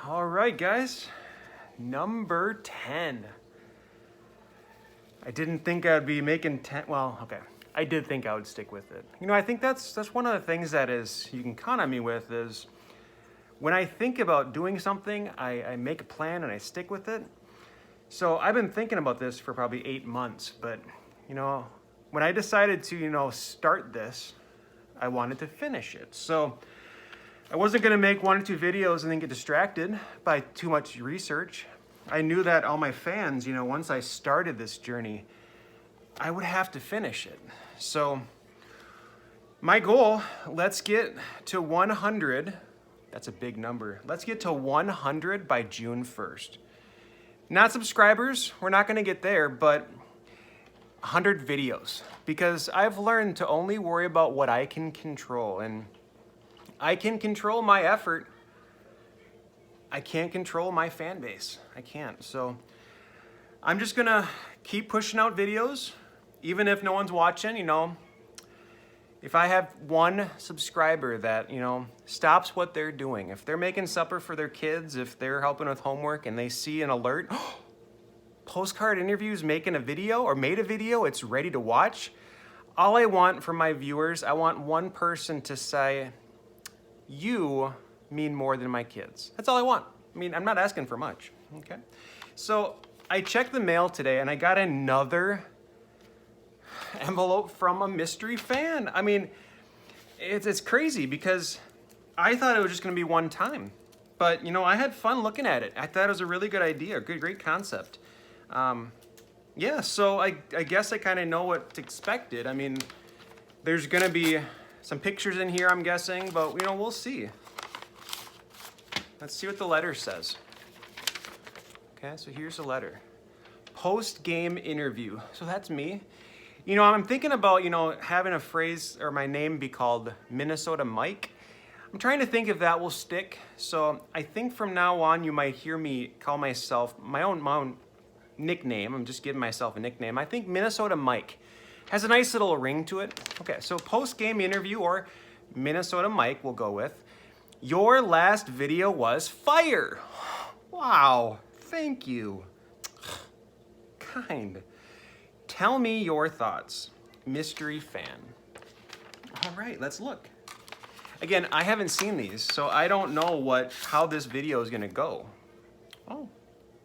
All right, guys, number 10. I didn't think I'd be making 10. Well, okay, I did think I would stick with it. You know, I think that's one of the things that is you can count on me with is when I think about doing something, I make a plan and I stick with it. So I've been thinking about this for probably 8 months, but you know, when I decided to, start this, I wanted to finish it. So I wasn't gonna make 1 or 2 videos and then get distracted by too much research. I knew that all my fans, once I started this journey, I would have to finish it. So my goal, let's get to 100. That's a big number. Let's get to 100 by June 1st. Not subscribers, we're not gonna get there, but 100 videos. Because I've learned to only worry about what I can control, and I can control my effort. I can't control my fan base. I can't. So I'm just gonna keep pushing out videos, even if no one's watching, If I have 1 subscriber that, stops what they're doing, if they're making supper for their kids, if they're helping with homework and they see an alert, Postcard Interviews making a video or made a video, it's ready to watch. All I want from my viewers, I want 1 person to say, you mean more than my kids. That's all I want. I mean, I'm not asking for much, okay? So I checked the mail today and I got another envelope from a mystery fan. I mean, it's crazy because I thought it was just gonna be 1 time. But, I had fun looking at it. I thought it was a really good idea, great concept. Yeah, so I guess I kind of know what's expected. I mean, there's gonna be some pictures in here, I'm guessing, but, we'll see. Let's see what the letter says. Okay, so here's the letter. Post-game interview. So that's me. I'm thinking about, having a phrase or my name be called Minnesota Mike. I'm trying to think if that will stick. So I think from now on, you might hear me call myself my own nickname. I'm just giving myself a nickname. I think Minnesota Mike has a nice little ring to it. Okay, so post-game interview or Minnesota Mike we'll go with. Your last video was fire. Wow, thank you. Kind. Tell me your thoughts. Mystery fan. All right, let's look. Again, I haven't seen these, so I don't know how this video is gonna go. Oh,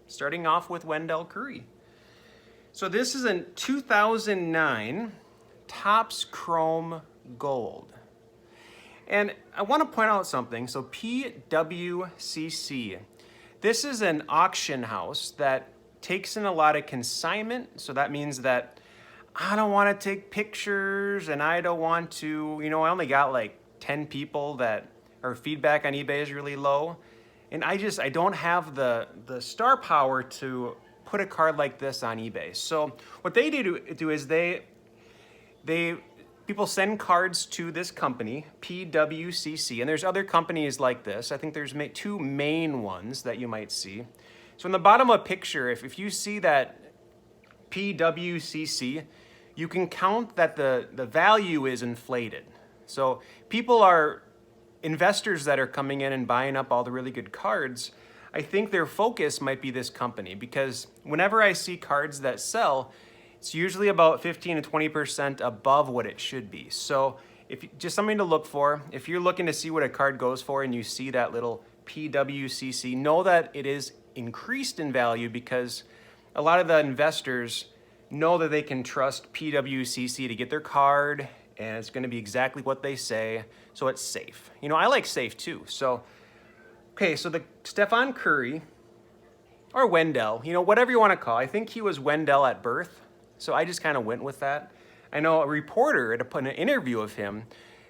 starting off with Wendell Curry. So this is a 2009 Topps Chrome Gold. And I want to point out something. So PWCC. This is an auction house that takes in a lot of consignment. So that means that I don't want to take pictures and I don't want to, I only got like 10 people that our feedback on eBay is really low. And I don't have the star power to put a card like this on eBay. So what they do is people send cards to this company, PWCC, and there's other companies like this. I think there's 2 main ones that you might see. So in the bottom of a picture, if you see that PWCC, you can count that the value is inflated. So investors that are coming in and buying up all the really good cards, I think their focus might be this company because whenever I see cards that sell, it's usually about 15 to 20% above what it should be. So just something to look for. If you're looking to see what a card goes for and you see that little PWCC, know that it is increased in value because a lot of the investors know that they can trust PWCC to get their card and it's gonna be exactly what they say, so it's safe. I like safe too. So, okay, so the Stefan Curry, or Wendell, whatever you wanna call, I think he was Wendell at birth. So I just kind of went with that. I know a reporter at an interview of him,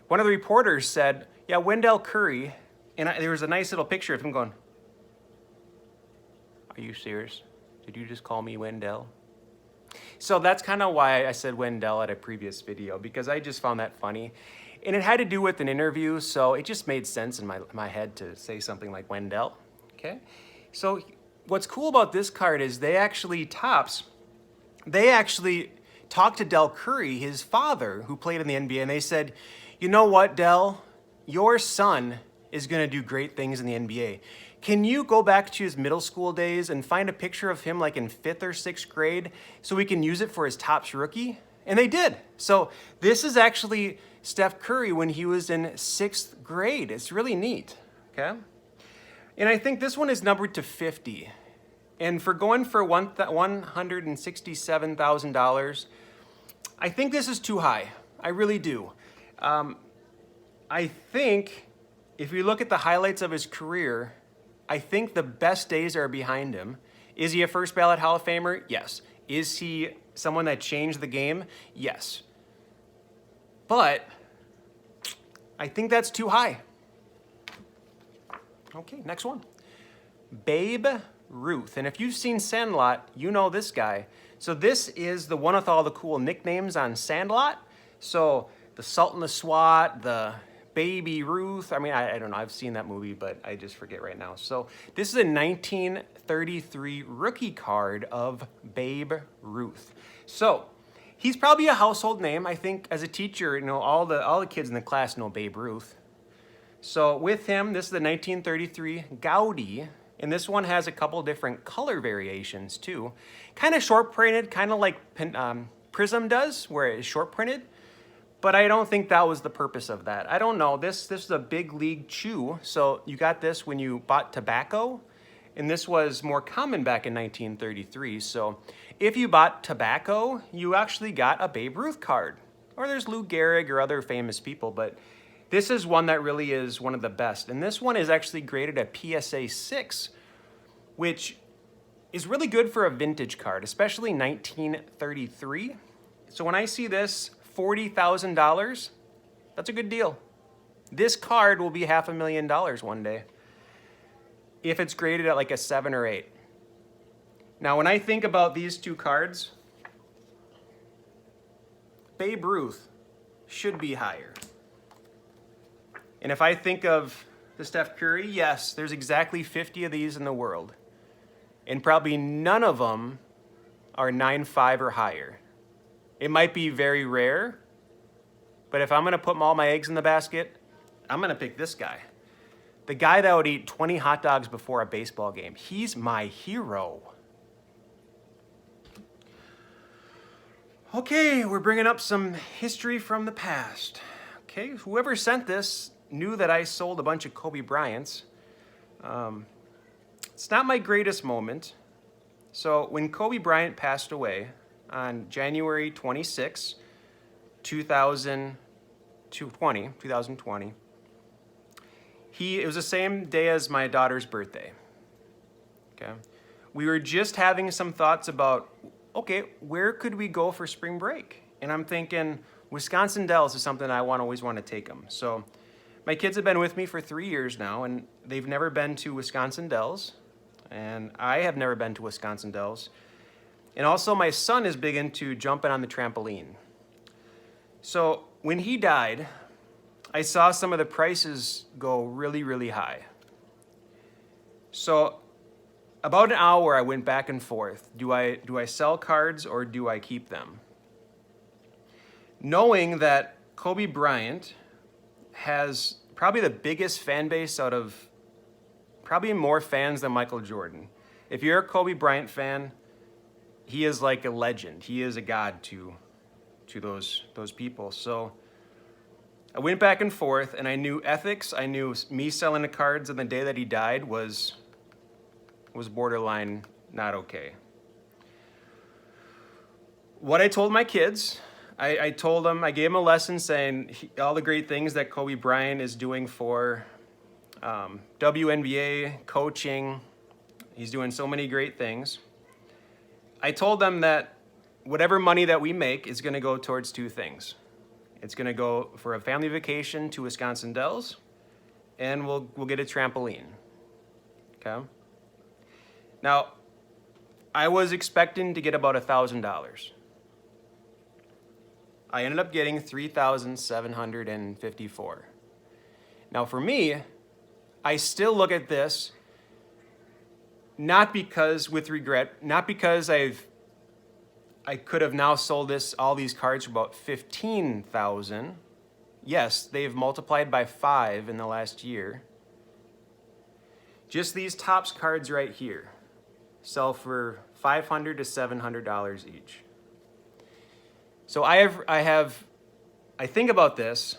one of the reporters said, yeah, Wendell Curry, and there was a nice little picture of him going, are you serious? Did you just call me Wendell? So that's kind of why I said Wendell at a previous video, because I just found that funny. And it had to do with an interview, so it just made sense in my head to say something like Wendell, okay? So what's cool about this card is Topps, they actually talked to Del Curry, his father, who played in the NBA, and they said, you know what, Del? Your son is going to do great things in the NBA. Can you go back to his middle school days and find a picture of him like in 5th or 6th grade so we can use it for his Topps rookie? And they did. So this is actually Steph Curry when he was in 6th grade. It's really neat, okay? And I think this one is numbered to 50. And for going for $167,000, I think this is too high. I really do. I think if you look at the highlights of his career, I think the best days are behind him. Is he a first ballot Hall of Famer? Yes. Is he someone that changed the game? Yes. But I think that's too high. Okay, next one. Babe Ruth. And if you've seen Sandlot, you know this guy. So this is the one with all the cool nicknames on Sandlot. So the Sultan the SWAT, the Baby Ruth. I mean, I don't know. I've seen that movie, but I just forget right now. So this is a 1933 rookie card of Babe Ruth. So he's probably a household name. I think as a teacher, you know, all the kids in the class know Babe Ruth. So with him, this is the 1933 Gaudi. And this one has a couple different color variations too. Kind of short printed, kind of like Prism does, where it is short printed. But I don't think that was the purpose of that. I don't know. This is a big league chew. So you got this when you bought tobacco. And this was more common back in 1933. So if you bought tobacco, you actually got a Babe Ruth card. Or there's Lou Gehrig or other famous people. But this is one that really is one of the best. And this one is actually graded at PSA 6, which is really good for a vintage card, especially 1933. So when I see this, $40,000, that's a good deal. This card will be $500,000 one day if it's graded at like a 7 or 8. Now, when I think about these two cards, Babe Ruth should be higher. And if I think of the Steph Curry, yes, there's exactly 50 of these in the world. And probably none of them are 9.5 or higher. It might be very rare, but if I'm going to put all my eggs in the basket, I'm going to pick this guy. The guy that would eat 20 hot dogs before a baseball game. He's my hero. Okay, we're bringing up some history from the past. Okay, whoever sent this knew that I sold a bunch of Kobe Bryants. It's not my greatest moment. So when Kobe Bryant passed away on January 26, 2020, it was the same day as my daughter's birthday. Okay, we were just having some thoughts about, okay, where could we go for spring break? And I'm thinking Wisconsin Dells is something I always want to take them. So my kids have been with me for 3 years now, and they've never been to Wisconsin Dells, and I have never been to Wisconsin Dells. And also my son is big into jumping on the trampoline. So when he died, I saw some of the prices go really, really high. So about an hour I went back and forth. Do I sell cards or do I keep them? Knowing that Kobe Bryant has probably the biggest fan base out of probably more fans than Michael Jordan. If you're a Kobe Bryant fan, he is like a legend. He is a god to those people. So I went back and forth, and I knew ethics. I knew me selling the cards on the day that he died was borderline not okay. What I told my kids, I told them, I gave them a lesson saying all the great things that Kobe Bryant is doing for WNBA, coaching. He's doing so many great things. I told them that whatever money that we make is going to go towards two things. It's going to go for a family vacation to Wisconsin Dells, and we'll get a trampoline. Okay? Now, I was expecting to get about $1,000. I ended up getting $3,754. Now, for me, I still look at this not because with regret, not because I could have now sold all these cards for about $15,000. Yes, they've multiplied by 5 in the last year. Just these Topps cards right here sell for $500 to $700 each. So I think about this,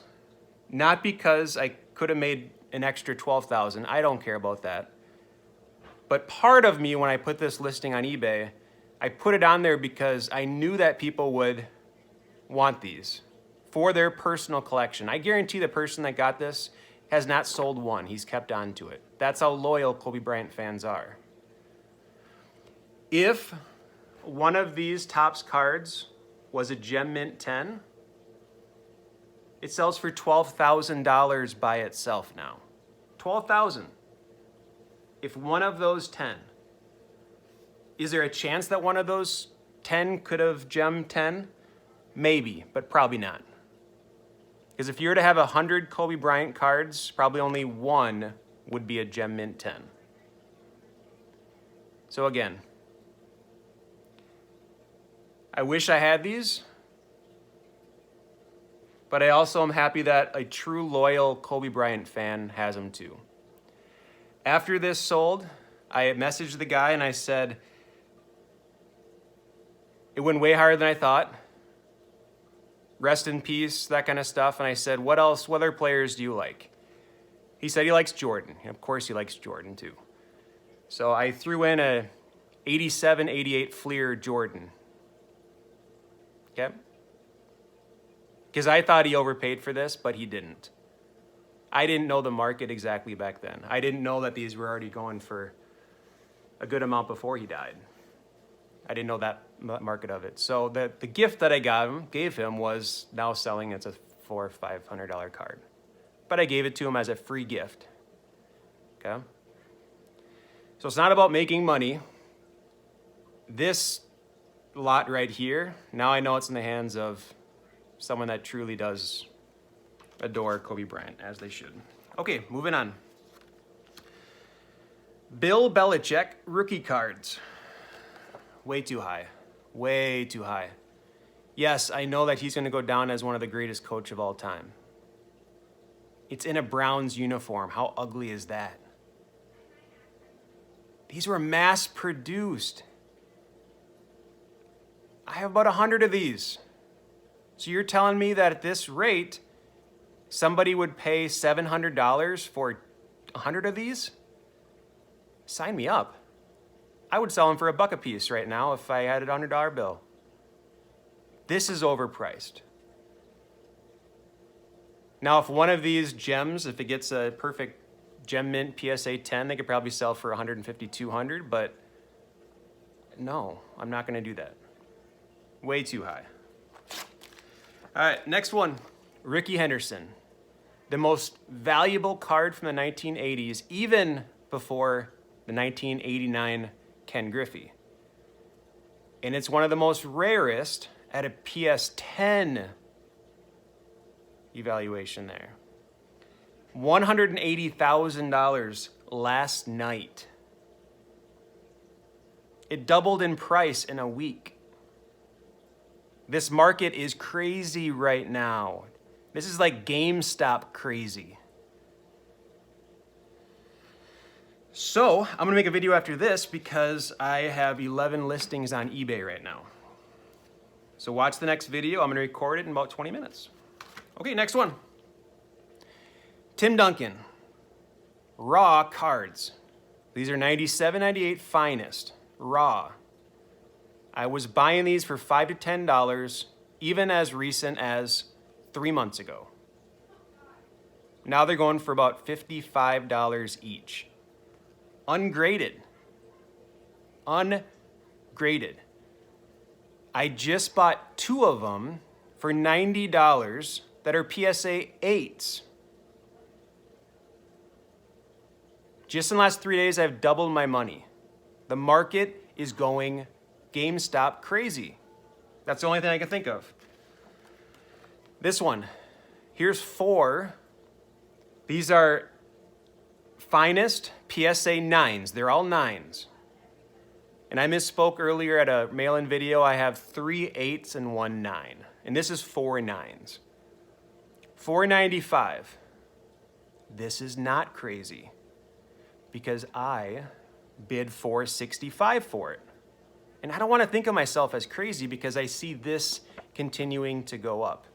not because I could have made an extra $12,000. I don't care about that. But part of me, when I put this listing on eBay, I put it on there because I knew that people would want these for their personal collection. I guarantee the person that got this has not sold one. He's kept on to it. That's how loyal Kobe Bryant fans are. If one of these Topps cards was a Gem Mint 10, it sells for $12,000 by itself now. $12,000. If one of those 10, is there a chance that one of those 10 could have Gem 10? Maybe, but probably not. Because if you were to have 100 Kobe Bryant cards, probably only one would be a Gem Mint 10. So again, I wish I had these, but I also am happy that a true loyal Kobe Bryant fan has them too. After this sold, I messaged the guy and I said, it went way higher than I thought. Rest in peace, that kind of stuff. And I said, what other players do you like? He said he likes Jordan. Of course he likes Jordan too. So I threw in a 87-88 Fleer Jordan. Okay? Because I thought he overpaid for this, but he didn't. I didn't know the market exactly back then. I didn't know that these were already going for a good amount before he died. I didn't know that market of it. So the gift that I gave him was now selling. It's a $400 or $500 card. But I gave it to him as a free gift. Okay? So it's not about making money. This lot right here, now I know it's in the hands of someone that truly does adore Kobe Bryant, as they should. Okay, moving on. Bill Belichick rookie cards. Way too high. Way too high. Yes, I know that he's going to go down as one of the greatest coach of all time. It's in a Browns uniform. How ugly is that? These were mass-produced. I have about 100 of these. So you're telling me that at this rate, somebody would pay $700 for 100 of these? Sign me up. I would sell them for $1 a piece right now if I had a $100 bill. This is overpriced. Now, if one of these gems, if it gets a perfect Gem Mint PSA 10, they could probably sell for $150, $200, but no, I'm not going to do that. Way too high. All right, next one, Ricky Henderson. The most valuable card from the 1980s, even before the 1989 Ken Griffey. And it's one of the most rarest at a PS 10 evaluation there. $180,000 last night. It doubled in price in a week. This market is crazy right now. This is like GameStop crazy. So I'm gonna make a video after this because I have 11 listings on eBay right now. So watch the next video. I'm gonna record it in about 20 minutes. Okay, next one. Tim Duncan, Raw Cards. These are 97, 98 finest, raw. I was buying these for $5 to $10, even as recent as 3 months ago. Now they're going for about $55 each. Ungraded. Ungraded. I just bought 2 of them for $90 that are PSA 8s. Just in the last 3 days, I've doubled my money. The market is going GameStop crazy. That's the only thing I can think of. This one, here's 4. These are finest PSA 9s. They're all 9s. And I misspoke earlier at a mail-in video. I have 3 8s and 1 9. And this is 4 9s. $4.95. This is not crazy because I bid $465 for it. And I don't want to think of myself as crazy because I see this continuing to go up.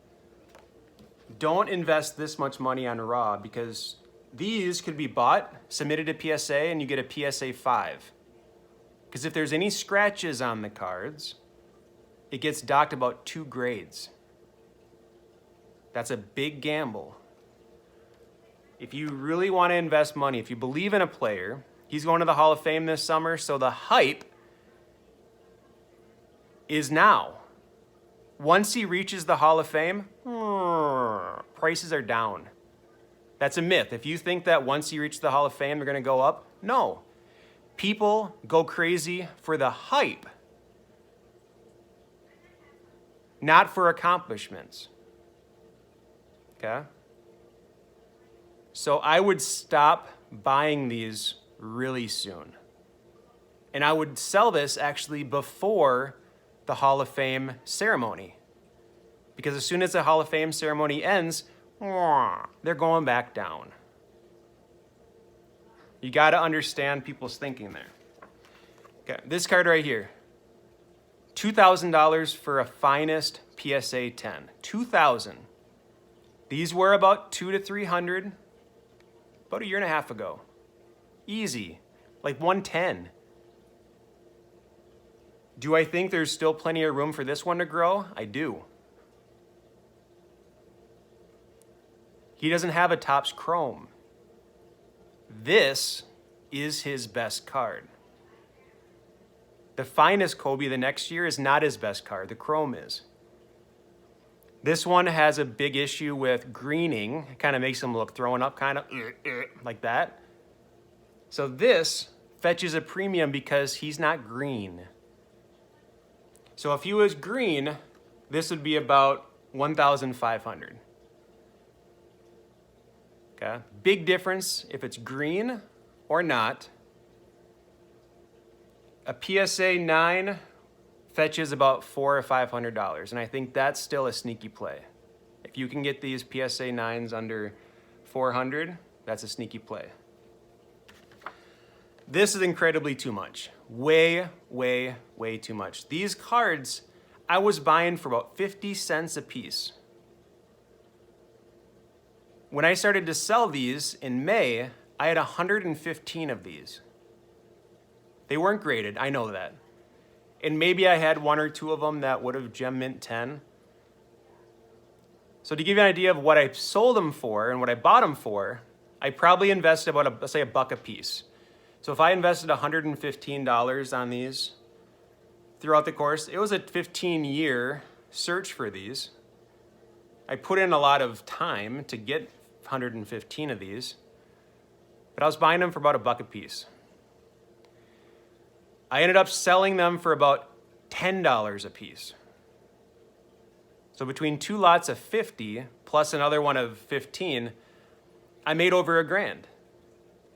Don't invest this much money on Raw because these could be bought, submitted to PSA, and you get a PSA 5. Because if there's any scratches on the cards, it gets docked about 2 grades. That's a big gamble. If you really want to invest money, if you believe in a player, he's going to the Hall of Fame this summer, so the hype is now. Once he reaches the Hall of Fame, prices are down. That's a myth. If you think that once he reaches the Hall of Fame, they're going to go up, no. People go crazy for the hype, not for accomplishments. Okay? So I would stop buying these really soon. And I would sell this actually before the Hall of Fame ceremony. Because as soon as the Hall of Fame ceremony ends, they're going back down. You got to understand people's thinking there. Okay, this card right here. $2,000 for a finest PSA 10. $2,000. These were about $200 to $300 about a year and a half ago. Easy, like $110. Do I think there's still plenty of room for this one to grow? I do. He doesn't have a Topps Chrome. This is his best card. The finest Kobe the next year is not his best card. The Chrome is. This one has a big issue with greening. It kind of makes him look thrown up, kind of like that. So this fetches a premium because he's not green. So if he was green, this would be about $1,500. Okay? Big difference if it's green or not. A PSA 9 fetches about $400 or $500, and I think that's still a sneaky play. If you can get these PSA 9s under $400, that's a sneaky play. This is incredibly too much. Way, way, way too much. These cards, I was buying for about 50 cents a piece. When I started to sell these in May, I had 115 of these. They weren't graded, I know that. And maybe I had 1 or 2 of them that would have gem mint 10. So to give you an idea of what I sold them for and what I bought them for, I probably invested about, let's say, $1 a piece. So if I invested $115 on these throughout the course, it was a 15-year search for these. I put in a lot of time to get 115 of these, but I was buying them for about $1 a piece. I ended up selling them for about $10 a piece. So between 2 lots of 50 plus another one of 15, I made over $1,000.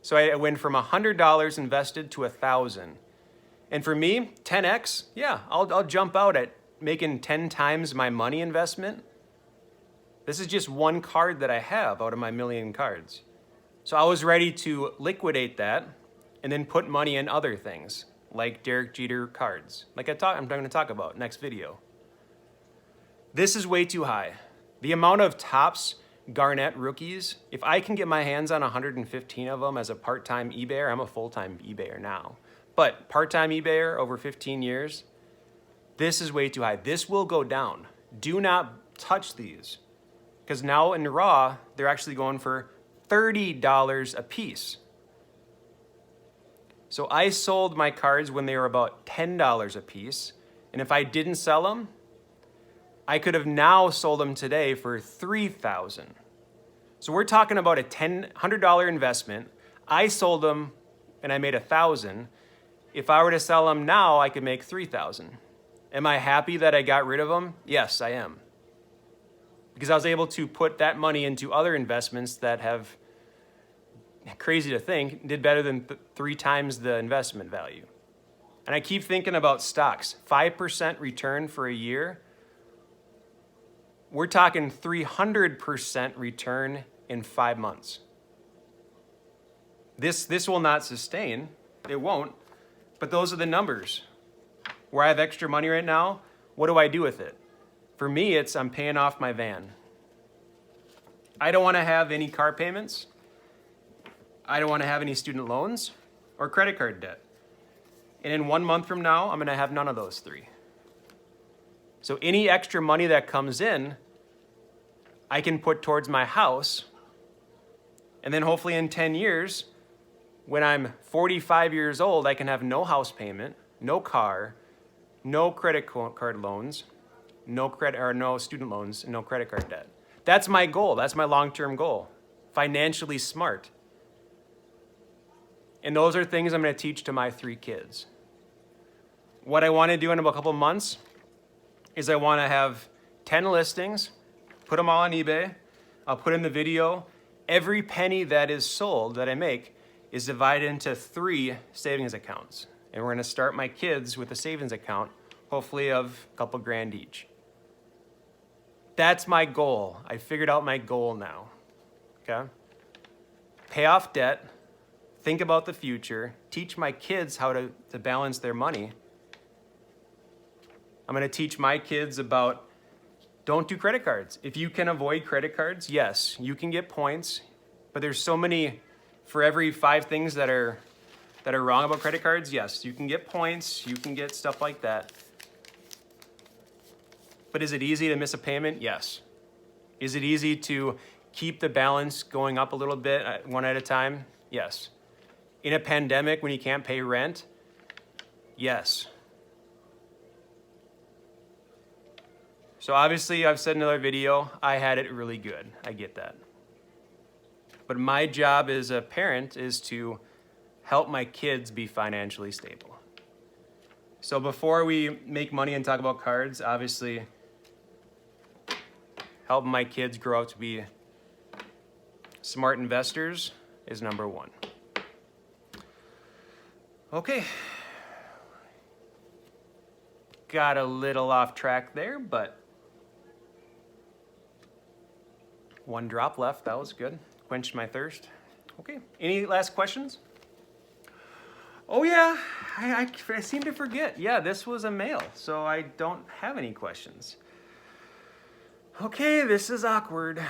So I went from $100 invested to $1,000. And for me, 10x, yeah, I'll jump out at making 10 times my money investment. This is just one card that I have out of my million cards. So I was ready to liquidate that and then put money in other things, like Derek Jeter cards, like I'm going to talk about next video. This is way too high. The amount of Topps Garnett rookies, if I can get my hands on 115 of them as a part-time eBayer, I'm a full-time eBayer now, but part-time eBayer over 15 years, this is way too high. This will go down. Do not touch these, because now in Raw, they're actually going for $30 a piece. So I sold my cards when they were about $10 a piece, and if I didn't sell them, I could have now sold them today for $3,000. So we're talking about a $100 investment. I sold them and I made $1,000. If I were to sell them now, I could make $3,000. Am I happy that I got rid of them? Yes, I am. Because I was able to put that money into other investments that have, crazy to think, did better than 3 times the investment value. And I keep thinking about stocks. 5% return for a year. We're talking 300% return in 5 months. This will not sustain. It won't. But those are the numbers. Where I have extra money right now, what do I do with it? For me, it's I'm paying off my van. I don't want to have any car payments. I don't want to have any student loans or credit card debt. And in 1 month from now, I'm going to have none of those three. So any extra money that comes in, I can put towards my house. And then hopefully in 10 years, when I'm 45 years old, I can have no house payment, no car, no credit card loans, no student loans, and no credit card debt. That's my goal. That's my long-term goal. Financially smart. And those are things I'm going to teach to my 3 kids. What I want to do in about a couple months is I want to have 10 listings, put them all on eBay. I'll put in the video. Every penny that is sold that I make is divided into 3 savings accounts. And we're going to start my kids with a savings account, hopefully of a couple grand each. That's my goal. I figured out my goal now. Okay? Pay off debt, think about the future, teach my kids how to balance their money. I'm going to teach my kids about don't do credit cards. If you can avoid credit cards, yes, you can get points, but there's so many, for every 5 things that are wrong about credit cards, yes, you can get points, you can get stuff like that. But is it easy to miss a payment? Yes. Is it easy to keep the balance going up a little bit, one at a time? Yes. In a pandemic when you can't pay rent? Yes. So obviously, I've said in another video, I had it really good. I get that. But my job as a parent is to help my kids be financially stable. So before we make money and talk about cards, obviously, helping my kids grow up to be smart investors is number 1. Okay. Got a little off track there, but 1 drop left. That was good. Quenched my thirst. Okay. Any last questions? Oh, yeah. I seem to forget. Yeah, this was a mail, so I don't have any questions. Okay, this is awkward.